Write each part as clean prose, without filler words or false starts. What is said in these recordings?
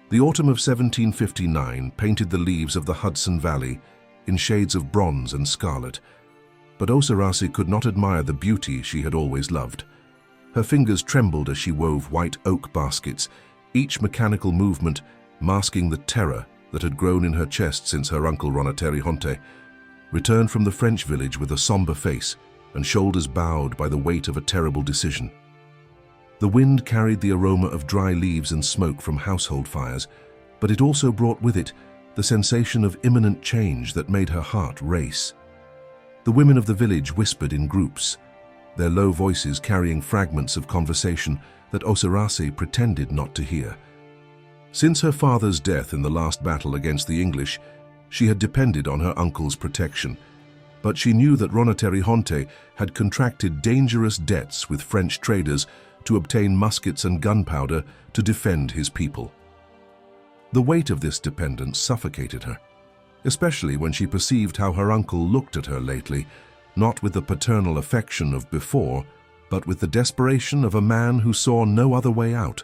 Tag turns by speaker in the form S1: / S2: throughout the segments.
S1: The autumn of 1759 painted the leaves of the Hudson Valley in shades of bronze and scarlet, but Ohserase could not admire the beauty she had always loved. Her fingers trembled as she wove white oak baskets, each mechanical movement masking the terror that had grown in her chest since her uncle Ronateri Honte returned from the French village with a somber face and shoulders bowed by the weight of a terrible decision. The wind carried the aroma of dry leaves and smoke from household fires, but it also brought with it the sensation of imminent change that made her heart race. The women of the village whispered in groups, their low voices carrying fragments of conversation that Ohserase pretended not to hear. Since her father's death in the last battle against the English, she had depended on her uncle's protection, but she knew that Ronateri Honte had contracted dangerous debts with French traders to obtain muskets and gunpowder to defend his people. The weight of this dependence suffocated her, especially when she perceived how her uncle looked at her lately, not with the paternal affection of before, but with the desperation of a man who saw no other way out.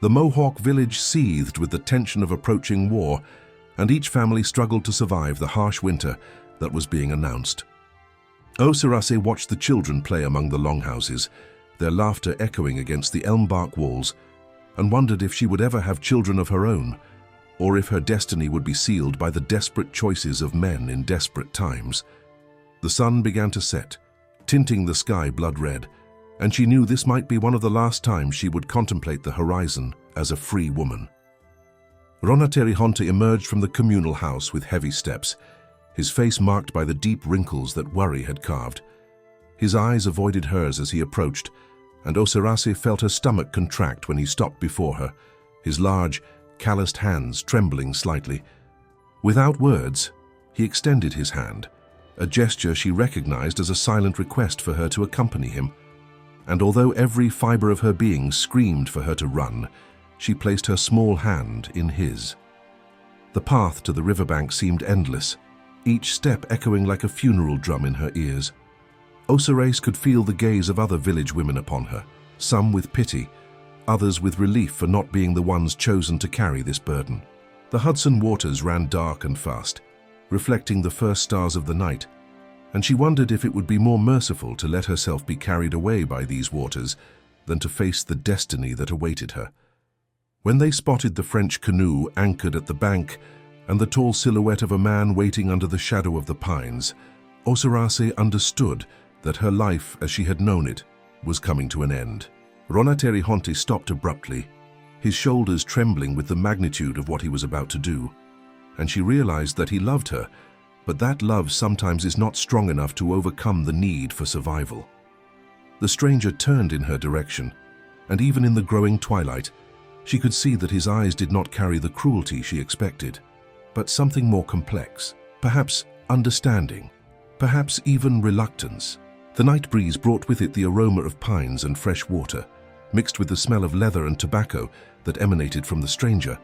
S1: The Mohawk village seethed with the tension of approaching war, and each family struggled to survive the harsh winter that was being announced. Ohserase watched the children play among the longhouses, their laughter echoing against the elm bark walls, and wondered if she would ever have children of her own, or if her destiny would be sealed by the desperate choices of men in desperate times. The sun began to set, tinting the sky blood red, and she knew this might be one of the last times she would contemplate the horizon as a free woman. Ronateri Honte emerged from the communal house with heavy steps, his face marked by the deep wrinkles that worry had carved. His eyes avoided hers as he approached, and Ohserase felt her stomach contract when he stopped before her, his large, calloused hands trembling slightly. Without words, he extended his hand, a gesture she recognized as a silent request for her to accompany him. And although every fiber of her being screamed for her to run, she placed her small hand in his. The path to the riverbank seemed endless, each step echoing like a funeral drum in her ears. Ohserase could feel the gaze of other village women upon her, some with pity, others with relief for not being the ones chosen to carry this burden. The Hudson waters ran dark and fast, reflecting the first stars of the night, and she wondered if it would be more merciful to let herself be carried away by these waters than to face the destiny that awaited her. When they spotted the French canoe anchored at the bank and the tall silhouette of a man waiting under the shadow of the pines, Ohserase understood that her life as she had known it was coming to an end. Ronateri Honte stopped abruptly, his shoulders trembling with the magnitude of what he was about to do, and she realized that he loved her, but that love sometimes is not strong enough to overcome the need for survival. The stranger turned in her direction, and even in the growing twilight, she could see that his eyes did not carry the cruelty she expected, but something more complex, perhaps understanding, perhaps even reluctance. The night breeze brought with it the aroma of pines and fresh water, mixed with the smell of leather and tobacco that emanated from the stranger,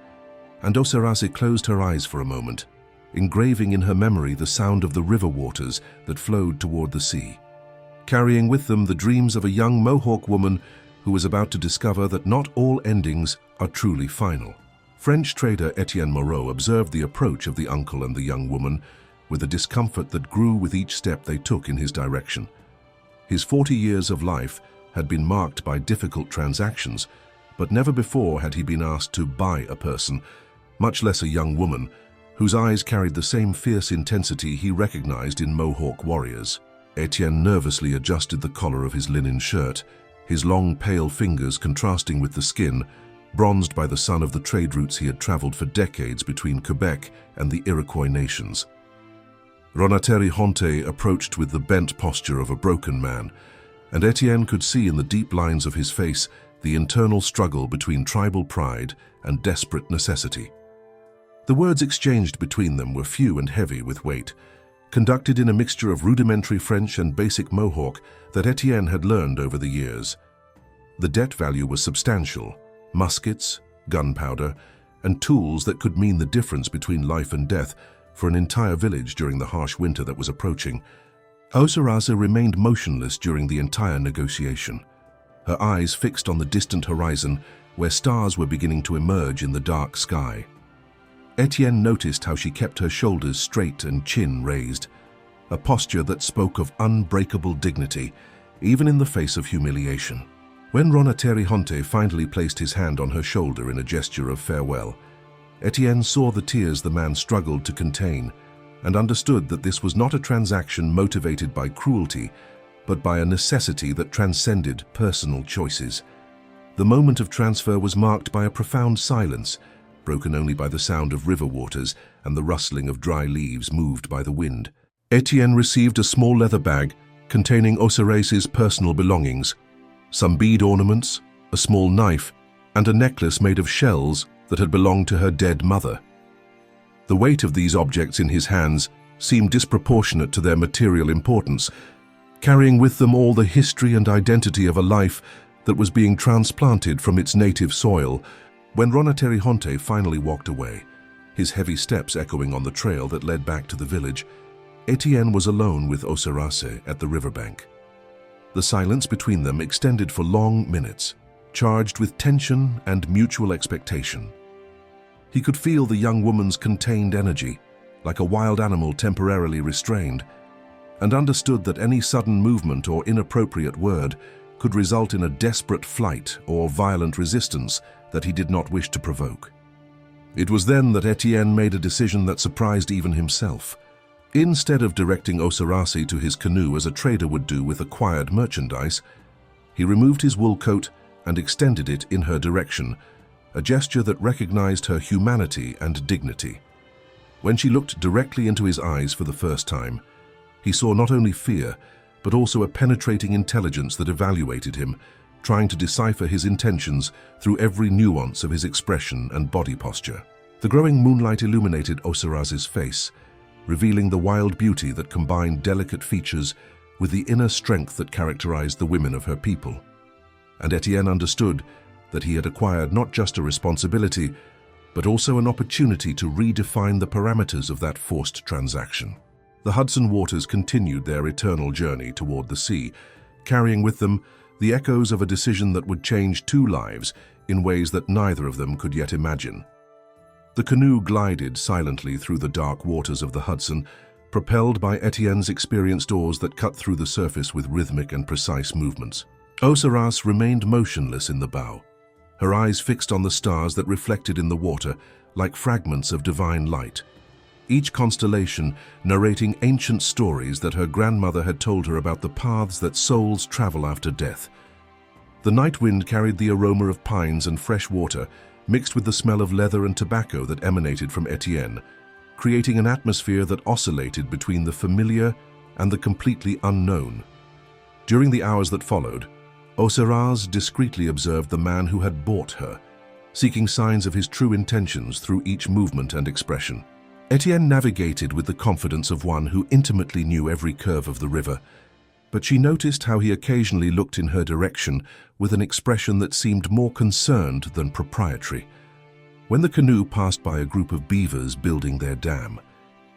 S1: and Ohserase closed her eyes for a moment, engraving in her memory the sound of the river waters that flowed toward the sea, carrying with them the dreams of a young Mohawk woman who was about to discover that not all endings are truly final. French trader Étienne Moreau observed the approach of the uncle and the young woman with a discomfort that grew with each step they took in his direction. His 40 years of life had been marked by difficult transactions, but never before had he been asked to buy a person, much less a young woman, whose eyes carried the same fierce intensity he recognized in Mohawk warriors. Étienne nervously adjusted the collar of his linen shirt, his long, pale fingers contrasting with the skin, bronzed by the sun of the trade routes he had traveled for decades between Quebec and the Iroquois nations. Ronateri Honte approached with the bent posture of a broken man, and Étienne could see in the deep lines of his face the internal struggle between tribal pride and desperate necessity. The words exchanged between them were few and heavy with weight, conducted in a mixture of rudimentary French and basic Mohawk that Étienne had learned over the years. The debt value was substantial: muskets, gunpowder, and tools that could mean the difference between life and death for an entire village during the harsh winter that was approaching. Ohserase remained motionless during the entire negotiation, her eyes fixed on the distant horizon where stars were beginning to emerge in the dark sky. Étienne noticed how she kept her shoulders straight and chin raised, a posture that spoke of unbreakable dignity, even in the face of humiliation. When Ronnateri finally placed his hand on her shoulder in a gesture of farewell, Étienne saw the tears the man struggled to contain and understood that this was not a transaction motivated by cruelty, but by a necessity that transcended personal choices. The moment of transfer was marked by a profound silence, broken only by the sound of river waters and the rustling of dry leaves moved by the wind. Étienne received a small leather bag containing Ohsarase's personal belongings, some bead ornaments, a small knife, and a necklace made of shells that had belonged to her dead mother. The weight of these objects in his hands seemed disproportionate to their material importance, carrying with them all the history and identity of a life that was being transplanted from its native soil. When Ronnateri finally walked away, his heavy steps echoing on the trail that led back to the village, Étienne was alone with Ohserase at the riverbank. The silence between them extended for long minutes, charged with tension and mutual expectation. He could feel the young woman's contained energy, like a wild animal temporarily restrained, and understood that any sudden movement or inappropriate word could result in a desperate flight or violent resistance that he did not wish to provoke. It was then that Étienne made a decision that surprised even himself. Instead of directing Ohserase to his canoe as a trader would do with acquired merchandise, he removed his wool coat and extended it in her direction, a gesture that recognized her humanity and dignity. When she looked directly into his eyes for the first time, he saw not only fear, but also a penetrating intelligence that evaluated him, trying to decipher his intentions through every nuance of his expression and body posture. The growing moonlight illuminated Ohsarase's face, revealing the wild beauty that combined delicate features with the inner strength that characterized the women of her people. And Étienne understood that he had acquired not just a responsibility, but also an opportunity to redefine the parameters of that forced transaction. The Hudson waters continued their eternal journey toward the sea, carrying with them the echoes of a decision that would change two lives in ways that neither of them could yet imagine. The canoe glided silently through the dark waters of the Hudson, propelled by Étienne's experienced oars that cut through the surface with rhythmic and precise movements. Ohserase remained motionless in the bow, her eyes fixed on the stars that reflected in the water like fragments of divine light, each constellation narrating ancient stories that her grandmother had told her about the paths that souls travel after death. The night wind carried the aroma of pines and fresh water, mixed with the smell of leather and tobacco that emanated from Étienne, creating an atmosphere that oscillated between the familiar and the completely unknown. During the hours that followed, Ohserase discreetly observed the man who had bought her, seeking signs of his true intentions through each movement and expression. Étienne navigated with the confidence of one who intimately knew every curve of the river, but she noticed how he occasionally looked in her direction with an expression that seemed more concerned than proprietary. When the canoe passed by a group of beavers building their dam,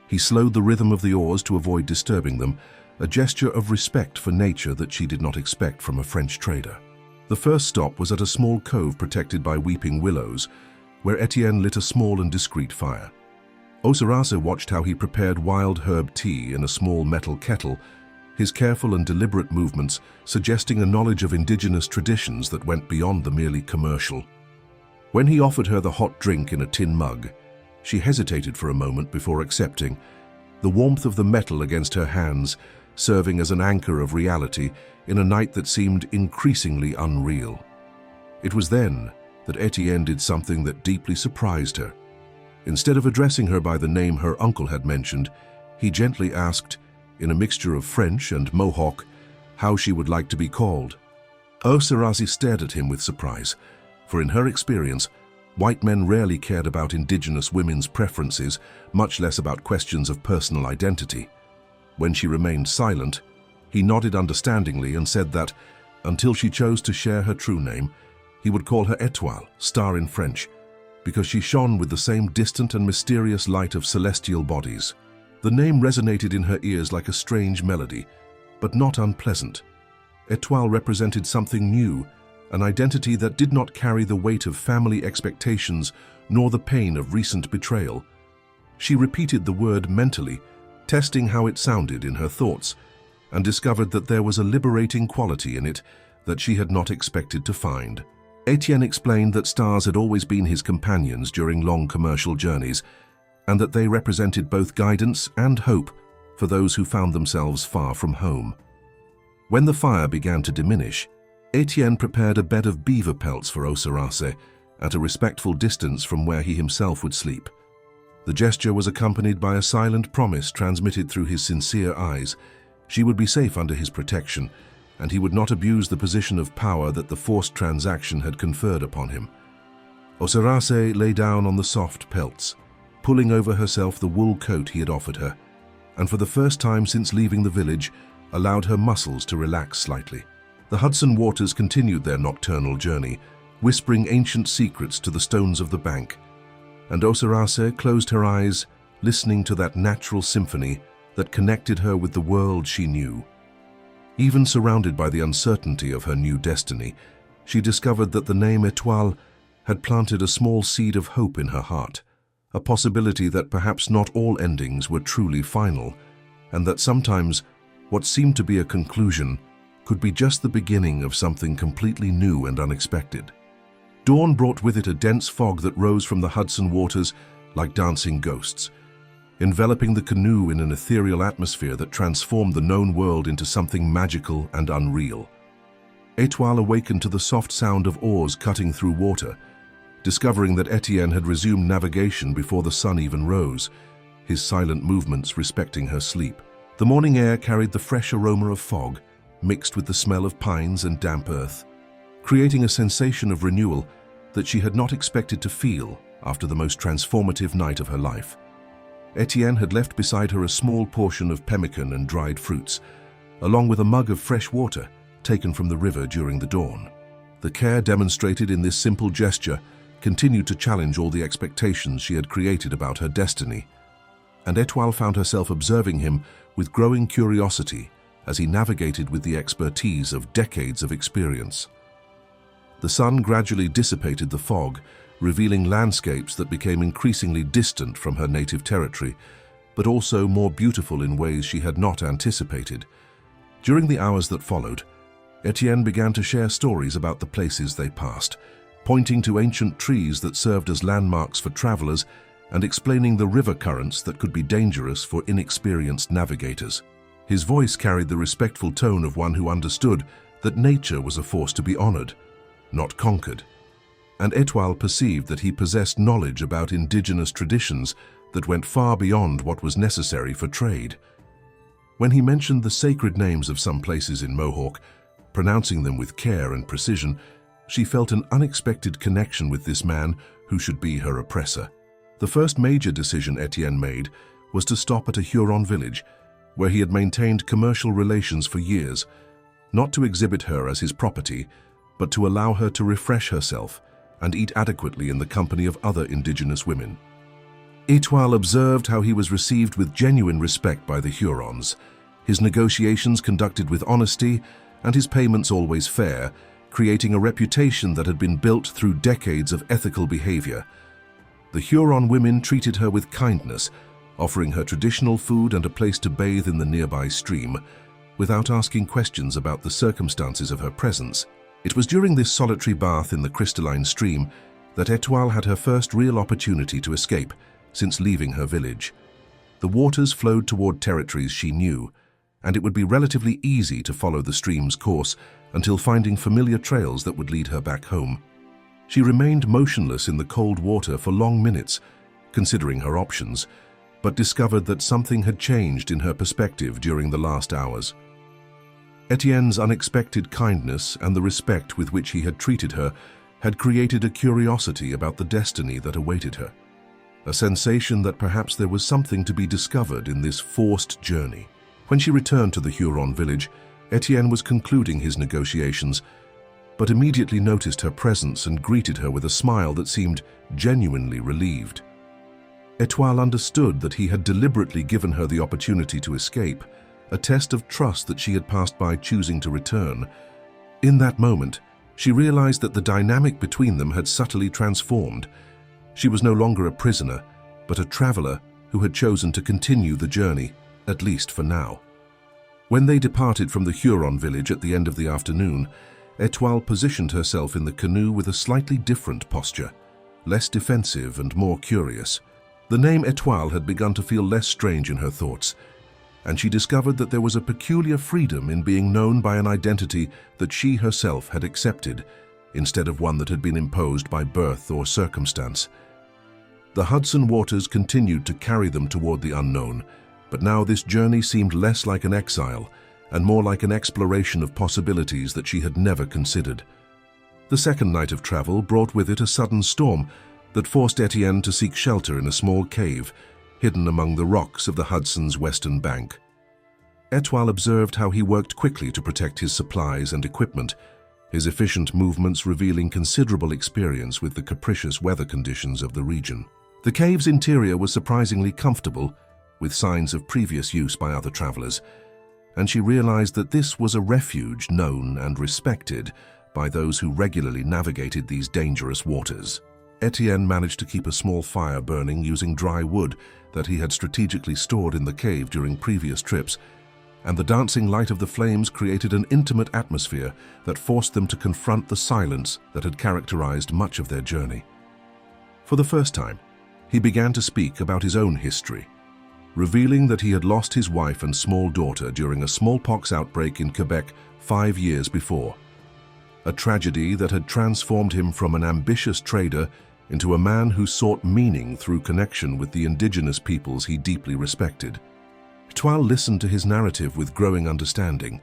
S1: he slowed the rhythm of the oars to avoid disturbing them, a gesture of respect for nature that she did not expect from a French trader. The first stop was at a small cove protected by weeping willows, where Étienne lit a small and discreet fire. Ohserase watched how he prepared wild herb tea in a small metal kettle, his careful and deliberate movements suggesting a knowledge of indigenous traditions that went beyond the merely commercial. When he offered her the hot drink in a tin mug, she hesitated for a moment before accepting, the warmth of the metal against her hands serving as an anchor of reality in a night that seemed increasingly unreal. It was then that Étienne did something that deeply surprised her. Instead of addressing her by the name her uncle had mentioned, he gently asked, in a mixture of French and Mohawk, how she would like to be called. Ohserase stared at him with surprise, for in her experience, white men rarely cared about indigenous women's preferences, much less about questions of personal identity. When she remained silent, he nodded understandingly and said that, until she chose to share her true name, he would call her Étoile, star in French, because she shone with the same distant and mysterious light of celestial bodies. The name resonated in her ears like a strange melody, but not unpleasant. Étoile represented something new, an identity that did not carry the weight of family expectations nor the pain of recent betrayal. She repeated the word mentally, testing how it sounded in her thoughts, and discovered that there was a liberating quality in it that she had not expected to find. Étienne explained that stars had always been his companions during long commercial journeys, and that they represented both guidance and hope for those who found themselves far from home. When the fire began to diminish, Étienne prepared a bed of beaver pelts for Ohserase at a respectful distance from where he himself would sleep. The gesture was accompanied by a silent promise transmitted through his sincere eyes. She would be safe under his protection, and he would not abuse the position of power that the forced transaction had conferred upon him. Ohserase lay down on the soft pelts, pulling over herself the wool coat he had offered her, and for the first time since leaving the village, allowed her muscles to relax slightly. The Hudson waters continued their nocturnal journey, whispering ancient secrets to the stones of the bank, and Ohserase closed her eyes, listening to that natural symphony that connected her with the world she knew. Even surrounded by the uncertainty of her new destiny, she discovered that the name Étoile had planted a small seed of hope in her heart, a possibility that perhaps not all endings were truly final, and that sometimes what seemed to be a conclusion could be just the beginning of something completely new and unexpected. Dawn brought with it a dense fog that rose from the Hudson waters like dancing ghosts, enveloping the canoe in an ethereal atmosphere that transformed the known world into something magical and unreal. Étoile awakened to the soft sound of oars cutting through water, discovering that Étienne had resumed navigation before the sun even rose, his silent movements respecting her sleep. The morning air carried the fresh aroma of fog, mixed with the smell of pines and damp earth, creating a sensation of renewal that she had not expected to feel after the most transformative night of her life. Étienne had left beside her a small portion of pemmican and dried fruits, along with a mug of fresh water taken from the river during the dawn. The care demonstrated in this simple gesture continued to challenge all the expectations she had created about her destiny, and Étoile found herself observing him with growing curiosity as he navigated with the expertise of decades of experience. The sun gradually dissipated the fog, revealing landscapes that became increasingly distant from her native territory, but also more beautiful in ways she had not anticipated. During the hours that followed, Étienne began to share stories about the places they passed, pointing to ancient trees that served as landmarks for travelers and explaining the river currents that could be dangerous for inexperienced navigators. His voice carried the respectful tone of one who understood that nature was a force to be honored, not conquered, and Étoile perceived that he possessed knowledge about indigenous traditions that went far beyond what was necessary for trade. When he mentioned the sacred names of some places in Mohawk, pronouncing them with care and precision, she felt an unexpected connection with this man who should be her oppressor. The first major decision Étienne made was to stop at a Huron village, where he had maintained commercial relations for years, not to exhibit her as his property, but to allow her to refresh herself and eat adequately in the company of other indigenous women. Étoile observed how he was received with genuine respect by the Hurons, his negotiations conducted with honesty, and his payments always fair, creating a reputation that had been built through decades of ethical behavior. The Huron women treated her with kindness, offering her traditional food and a place to bathe in the nearby stream, without asking questions about the circumstances of her presence. It was during this solitary bath in the crystalline stream that Étoile had her first real opportunity to escape since leaving her village. The waters flowed toward territories she knew, and it would be relatively easy to follow the stream's course until finding familiar trails that would lead her back home. She remained motionless in the cold water for long minutes, considering her options, but discovered that something had changed in her perspective during the last hours. Étienne's unexpected kindness and the respect with which he had treated her had created a curiosity about the destiny that awaited her, a sensation that perhaps there was something to be discovered in this forced journey. When she returned to the Huron village, Étienne was concluding his negotiations, but immediately noticed her presence and greeted her with a smile that seemed genuinely relieved. Étoile understood that he had deliberately given her the opportunity to escape, a test of trust that she had passed by choosing to return. In that moment, She realized that the dynamic between them had subtly transformed. She was no longer a prisoner, but a traveler who had chosen to continue the journey, at least for now. When they departed from the Huron village at the end of the afternoon, Étoile positioned herself in the canoe with a slightly different posture, less defensive and more curious. The name Étoile had begun to feel less strange in her thoughts, and she discovered that there was a peculiar freedom in being known by an identity that she herself had accepted, instead of one that had been imposed by birth or circumstance. The Hudson waters continued to carry them toward the unknown, but now this journey seemed less like an exile and more like an exploration of possibilities that she had never considered. The second night of travel brought with it a sudden storm that forced Étienne to seek shelter in a small cave hidden among the rocks of the Hudson's western bank. Étoile observed how he worked quickly to protect his supplies and equipment, his efficient movements revealing considerable experience with the capricious weather conditions of the region. The cave's interior was surprisingly comfortable, with signs of previous use by other travelers, and she realized that this was a refuge known and respected by those who regularly navigated these dangerous waters. Étienne managed to keep a small fire burning using dry wood that he had strategically stored in the cave during previous trips, and the dancing light of the flames created an intimate atmosphere that forced them to confront the silence that had characterized much of their journey. For the first time, he began to speak about his own history, revealing that he had lost his wife and small daughter during a smallpox outbreak in Quebec 5 years before, a tragedy that had transformed him from an ambitious trader into a man who sought meaning through connection with the indigenous peoples he deeply respected. Étoile listened to his narrative with growing understanding,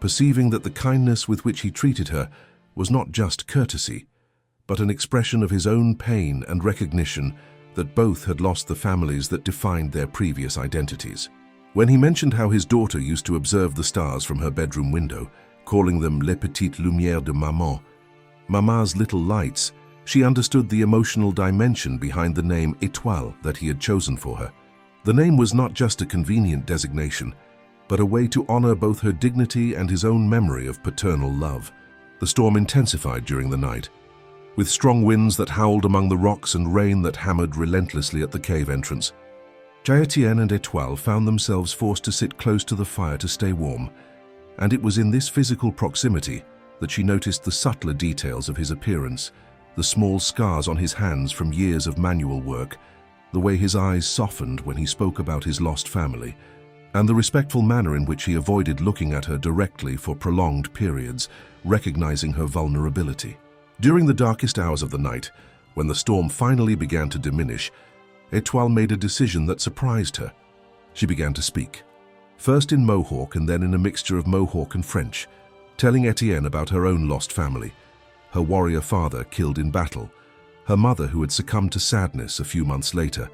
S1: perceiving that the kindness with which he treated her was not just courtesy, but an expression of his own pain and recognition that both had lost the families that defined their previous identities. When he mentioned how his daughter used to observe the stars from her bedroom window, calling them les petites lumières de maman, Mama's little lights, she understood the emotional dimension behind the name Étoile that he had chosen for her. The name was not just a convenient designation, but a way to honor both her dignity and his own memory of paternal love. The storm intensified during the night, with strong winds that howled among the rocks and rain that hammered relentlessly at the cave entrance. Étienne and Étoile found themselves forced to sit close to the fire to stay warm, and it was in this physical proximity that she noticed the subtler details of his appearance, the small scars on his hands from years of manual work, the way his eyes softened when he spoke about his lost family, and the respectful manner in which he avoided looking at her directly for prolonged periods, recognizing her vulnerability. During the darkest hours of the night, when the storm finally began to diminish, Étoile made a decision that surprised her. She began to speak, first in Mohawk and then in a mixture of Mohawk and French, telling Étienne about her own lost family, her warrior father killed in battle, her mother who had succumbed to sadness a few months later,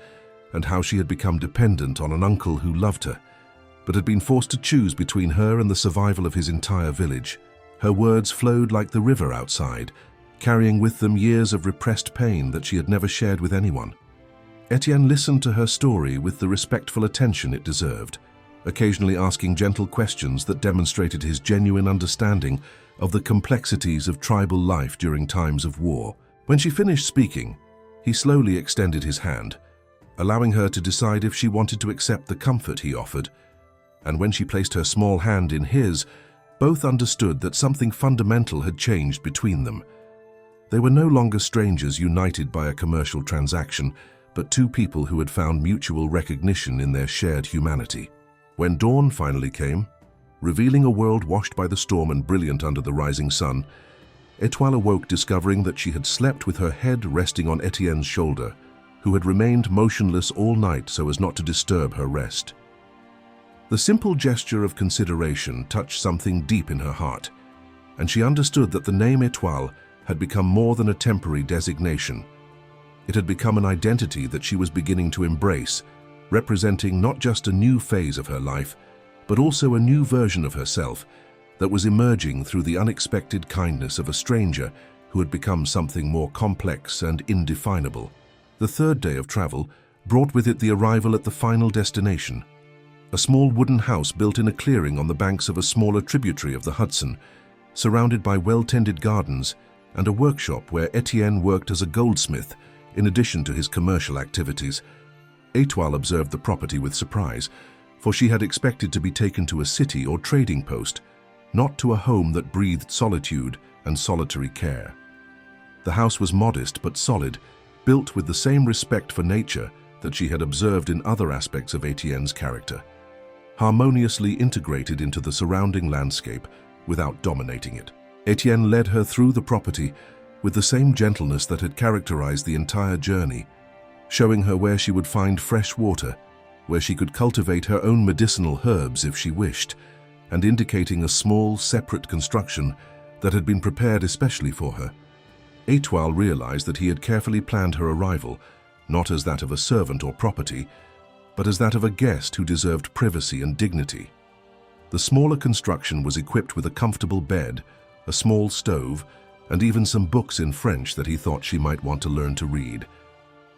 S1: and how she had become dependent on an uncle who loved her, but had been forced to choose between her and the survival of his entire village. Her words flowed like the river outside, carrying with them years of repressed pain that she had never shared with anyone. Étienne listened to her story with the respectful attention it deserved, occasionally asking gentle questions that demonstrated his genuine understanding of the complexities of tribal life during times of war. When she finished speaking, he slowly extended his hand, allowing her to decide if she wanted to accept the comfort he offered, and when she placed her small hand in his, both understood that something fundamental had changed between them. They were no longer strangers united by a commercial transaction, but two people who had found mutual recognition in their shared humanity. When dawn finally came, revealing a world washed by the storm and brilliant under the rising sun, Étoile awoke discovering that she had slept with her head resting on Étienne's shoulder, who had remained motionless all night so as not to disturb her rest. The simple gesture of consideration touched something deep in her heart, and she understood that the name Étoile had become more than a temporary designation. It had become an identity that she was beginning to embrace, representing not just a new phase of her life, but also a new version of herself that was emerging through the unexpected kindness of a stranger who had become something more complex and indefinable. The third day of travel brought with it the arrival at the final destination, a small wooden house built in a clearing on the banks of a smaller tributary of the Hudson, surrounded by well-tended gardens and a workshop where Étienne worked as a goldsmith in addition to his commercial activities. Étoile observed the property with surprise, for she had expected to be taken to a city or trading post, not to a home that breathed solitude and solitary care. The house was modest but solid, built with the same respect for nature that she had observed in other aspects of Étienne's character, harmoniously integrated into the surrounding landscape without dominating it. Étienne led her through the property with the same gentleness that had characterized the entire journey, showing her where she would find fresh water, where she could cultivate her own medicinal herbs if she wished, and indicating a small, separate construction that had been prepared especially for her. Étoile realized that he had carefully planned her arrival, not as that of a servant or property, but as that of a guest who deserved privacy and dignity. The smaller construction was equipped with a comfortable bed, a small stove, and even some books in French that he thought she might want to learn to read.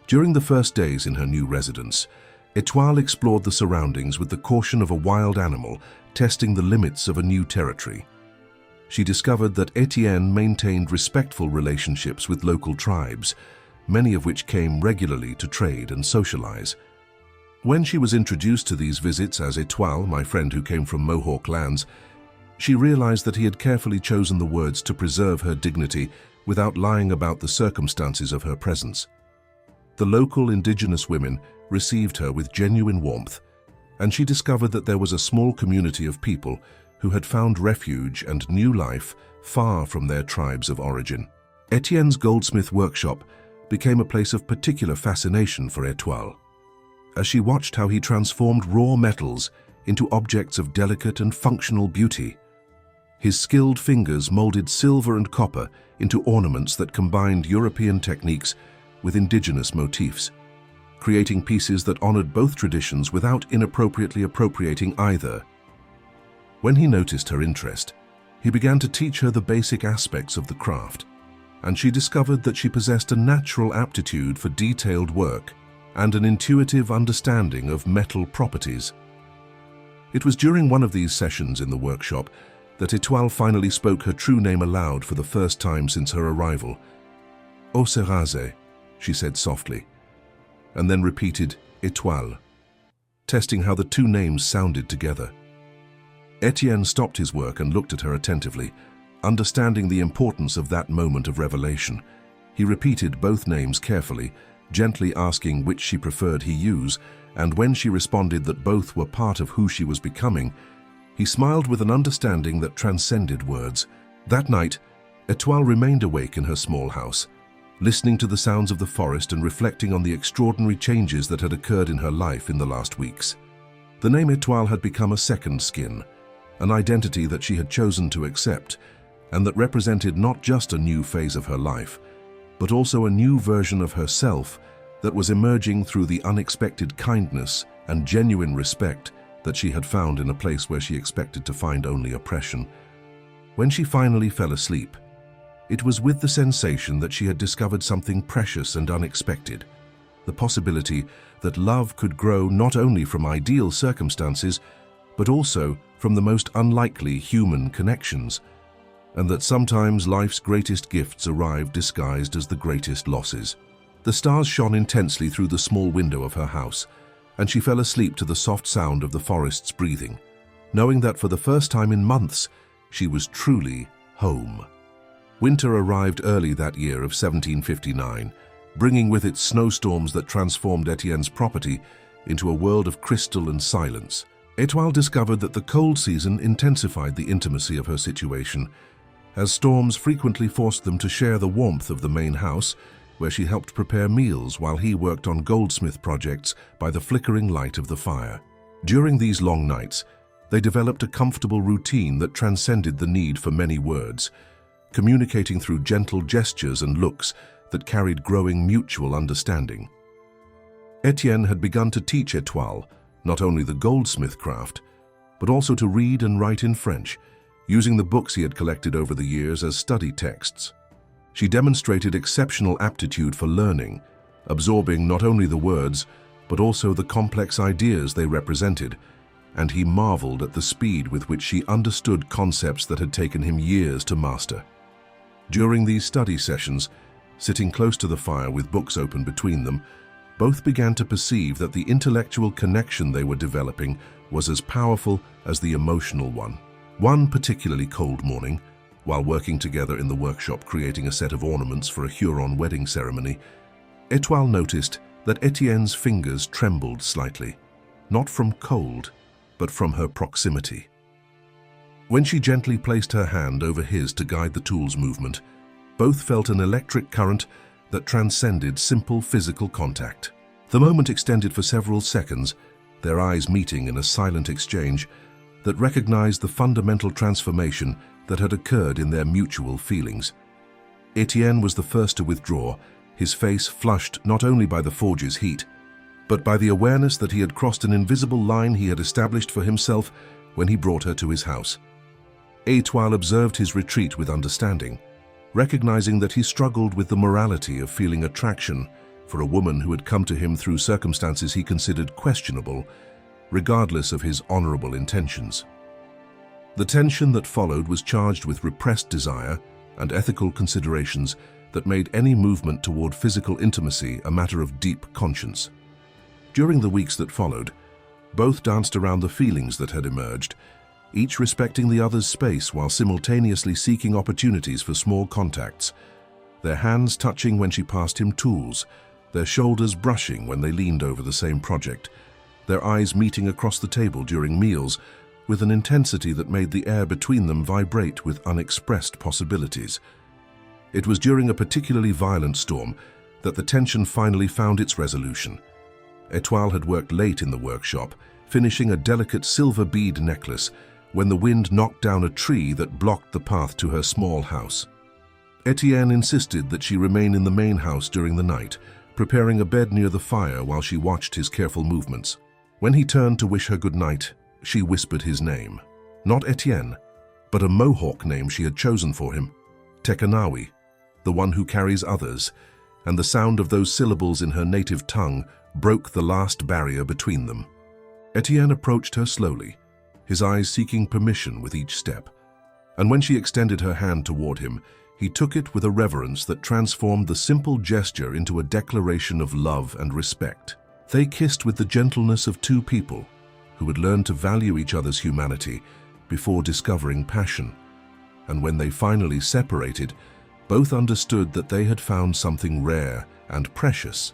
S1: During the first days in her new residence, Étoile explored the surroundings with the caution of a wild animal testing the limits of a new territory. She discovered that Étienne maintained respectful relationships with local tribes, many of which came regularly to trade and socialize. When she was introduced to these visits as Étoile, my friend who came from Mohawk lands, she realized that he had carefully chosen the words to preserve her dignity without lying about the circumstances of her presence. The local indigenous women received her with genuine warmth, and she discovered that there was a small community of people who had found refuge and new life far from their tribes of origin. Étienne's goldsmith workshop became a place of particular fascination for Étoile, as she watched how he transformed raw metals into objects of delicate and functional beauty. His skilled fingers molded silver and copper into ornaments that combined European techniques with indigenous motifs, creating pieces that honored both traditions without inappropriately appropriating either. When he noticed her interest, he began to teach her the basic aspects of the craft, and she discovered that she possessed a natural aptitude for detailed work and an intuitive understanding of metal properties. It was during one of these sessions in the workshop that Étoile finally spoke her true name aloud for the first time since her arrival. "Ohserase," she said softly, and then repeated Étoile, testing how the two names sounded together. Étienne stopped his work and looked at her attentively, understanding the importance of that moment of revelation. He repeated both names carefully, gently asking which she preferred he use, and when she responded that both were part of who she was becoming, he smiled with an understanding that transcended words. That night, Étoile remained awake in her small house, listening to the sounds of the forest and reflecting on the extraordinary changes that had occurred in her life in the last weeks. The name Étoile had become a second skin, an identity that she had chosen to accept, and that represented not just a new phase of her life, but also a new version of herself that was emerging through the unexpected kindness and genuine respect that she had found in a place where she expected to find only oppression. When she finally fell asleep, it was with the sensation that she had discovered something precious and unexpected, the possibility that love could grow not only from ideal circumstances, but also from the most unlikely human connections, and that sometimes life's greatest gifts arrive disguised as the greatest losses. The stars shone intensely through the small window of her house, and she fell asleep to the soft sound of the forest's breathing, knowing that for the first time in months, she was truly home. Winter arrived early that year of 1759, bringing with it snowstorms that transformed Étienne's property into a world of crystal and silence. Étoile discovered that the cold season intensified the intimacy of her situation, as storms frequently forced them to share the warmth of the main house, where she helped prepare meals while he worked on goldsmith projects by the flickering light of the fire. During these long nights, they developed a comfortable routine that transcended the need for many words, communicating through gentle gestures and looks that carried growing mutual understanding. Étienne had begun to teach Étoile not only the goldsmith craft, but also to read and write in French, using the books he had collected over the years as study texts. She demonstrated exceptional aptitude for learning, absorbing not only the words, but also the complex ideas they represented, and he marveled at the speed with which she understood concepts that had taken him years to master. During these study sessions, sitting close to the fire with books open between them, both began to perceive that the intellectual connection they were developing was as powerful as the emotional one. One particularly cold morning, while working together in the workshop creating a set of ornaments for a Huron wedding ceremony, Étoile noticed that Étienne's fingers trembled slightly, not from cold, but from her proximity. When she gently placed her hand over his to guide the tool's movement, both felt an electric current that transcended simple physical contact. The moment extended for several seconds, their eyes meeting in a silent exchange that recognized the fundamental transformation that had occurred in their mutual feelings. Étienne was the first to withdraw, his face flushed not only by the forge's heat, but by the awareness that he had crossed an invisible line he had established for himself when he brought her to his house. Étoile observed his retreat with understanding, recognizing that he struggled with the morality of feeling attraction for a woman who had come to him through circumstances he considered questionable, regardless of his honorable intentions. The tension that followed was charged with repressed desire and ethical considerations that made any movement toward physical intimacy a matter of deep conscience. During the weeks that followed, both danced around the feelings that had emerged, each respecting the other's space while simultaneously seeking opportunities for small contacts, their hands touching when she passed him tools, their shoulders brushing when they leaned over the same project, their eyes meeting across the table during meals with an intensity that made the air between them vibrate with unexpressed possibilities. It was during a particularly violent storm that the tension finally found its resolution. Étoile had worked late in the workshop, finishing a delicate silver bead necklace when the wind knocked down a tree that blocked the path to her small house. Étienne insisted that she remain in the main house during the night, preparing a bed near the fire while she watched his careful movements. When he turned to wish her good night, she whispered his name. Not Étienne, but a Mohawk name she had chosen for him, Tekanawí, the one who carries others, and the sound of those syllables in her native tongue broke the last barrier between them. Étienne approached her slowly, his eyes seeking permission with each step, and when she extended her hand toward him, he took it with a reverence that transformed the simple gesture into a declaration of love and respect. They kissed with the gentleness of two people who had learned to value each other's humanity before discovering passion, and when they finally separated, both understood that they had found something rare and precious,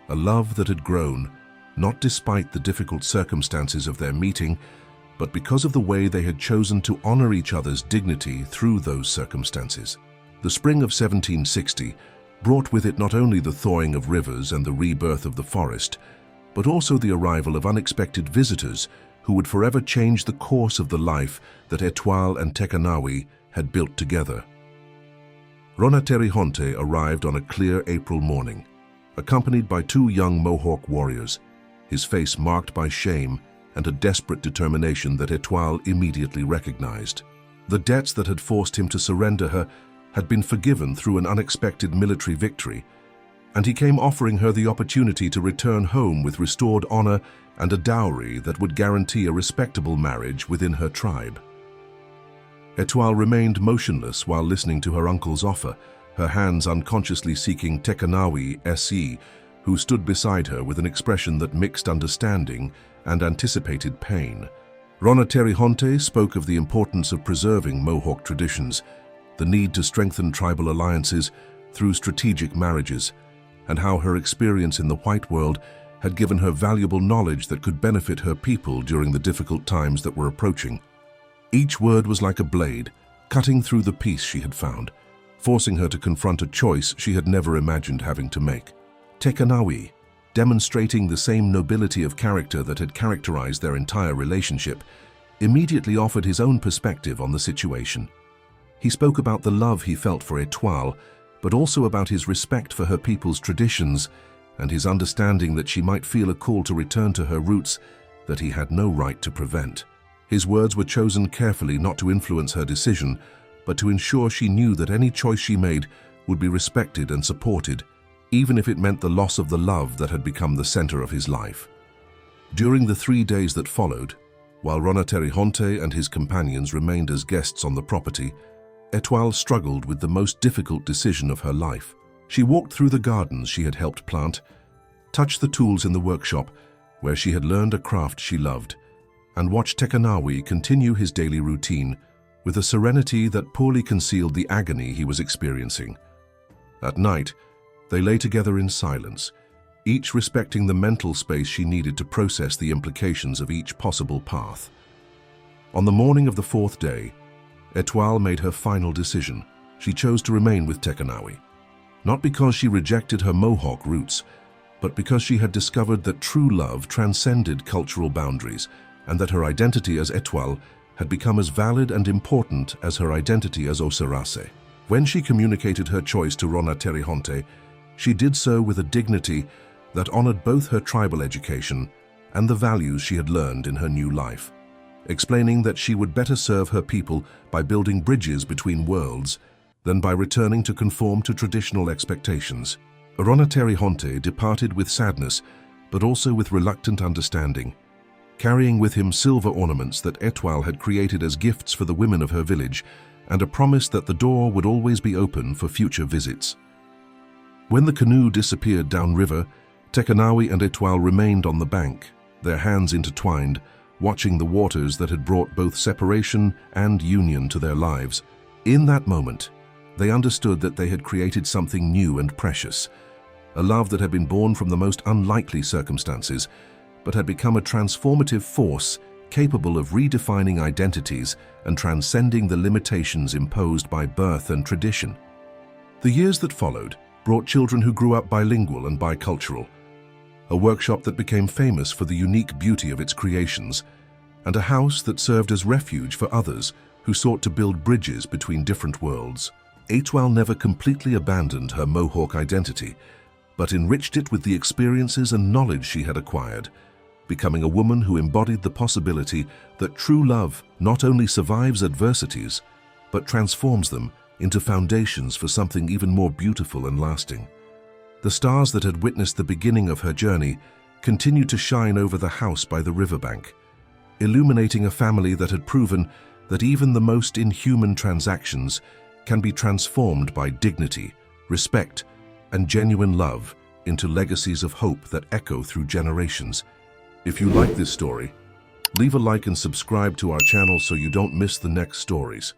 S1: a love that had grown, not despite the difficult circumstances of their meeting, but because of the way they had chosen to honor each other's dignity through those circumstances. The spring of 1760 brought with it not only the thawing of rivers and the rebirth of the forest, but also the arrival of unexpected visitors who would forever change the course of the life that Étoile and Tekanawí had built together. Ronaterihonte arrived on a clear April morning, accompanied by two young Mohawk warriors, his face marked by shame and a desperate determination that Étoile immediately recognized. The debts that had forced him to surrender her had been forgiven through an unexpected military victory, and he came offering her the opportunity to return home with restored honor and a dowry that would guarantee a respectable marriage within her tribe. Étoile remained motionless while listening to her uncle's offer, her hands unconsciously seeking Tekanawí SE, who stood beside her with an expression that mixed understanding and anticipated pain. Ronaterihonte spoke of the importance of preserving Mohawk traditions, the need to strengthen tribal alliances through strategic marriages, and how her experience in the white world had given her valuable knowledge that could benefit her people during the difficult times that were approaching. Each word was like a blade, cutting through the peace she had found, forcing her to confront a choice she had never imagined having to make. Tekanawí, demonstrating the same nobility of character that had characterized their entire relationship, immediately offered his own perspective on the situation. He spoke about the love he felt for Étoile, but also about his respect for her people's traditions and his understanding that she might feel a call to return to her roots that he had no right to prevent. His words were chosen carefully not to influence her decision, but to ensure she knew that any choice she made would be respected and supported, even if it meant the loss of the love that had become the center of his life. During the 3 days that followed, While Ronaterihonte and his companions remained as guests on the property, Étoile struggled with the most difficult decision of her life. She walked through the gardens she had helped plant, touched the tools in the workshop where she had learned a craft she loved, and watched Tekanawí continue his daily routine with a serenity that poorly concealed the agony he was experiencing. At night, they lay together in silence, each respecting the mental space she needed to process the implications of each possible path. On the morning of the fourth day, Étoile made her final decision. She chose to remain with Tekanawí, not because she rejected her Mohawk roots, but because she had discovered that true love transcended cultural boundaries and that her identity as Étoile had become as valid and important as her identity as Ohserase. When she communicated her choice to Ronaterihonte, she did so with a dignity that honored both her tribal education and the values she had learned in her new life, explaining that she would better serve her people by building bridges between worlds than by returning to conform to traditional expectations. Ronaterihonte departed with sadness, but also with reluctant understanding, carrying with him silver ornaments that Étoile had created as gifts for the women of her village, and a promise that the door would always be open for future visits. When the canoe disappeared downriver, Tekanawí and Étoile remained on the bank, their hands intertwined, watching the waters that had brought both separation and union to their lives. In that moment, they understood that they had created something new and precious, a love that had been born from the most unlikely circumstances, but had become a transformative force capable of redefining identities and transcending the limitations imposed by birth and tradition. The years that followed brought children who grew up bilingual and bicultural, a workshop that became famous for the unique beauty of its creations, and a house that served as refuge for others who sought to build bridges between different worlds. Étoile never completely abandoned her Mohawk identity, but enriched it with the experiences and knowledge she had acquired, becoming a woman who embodied the possibility that true love not only survives adversities, but transforms them into foundations for something even more beautiful and lasting. The stars that had witnessed the beginning of her journey continued to shine over the house by the riverbank, illuminating a family that had proven that even the most inhuman transactions can be transformed by dignity, respect, and genuine love into legacies of hope that echo through generations. If you like this story, leave a like and subscribe to our channel so you don't miss the next stories.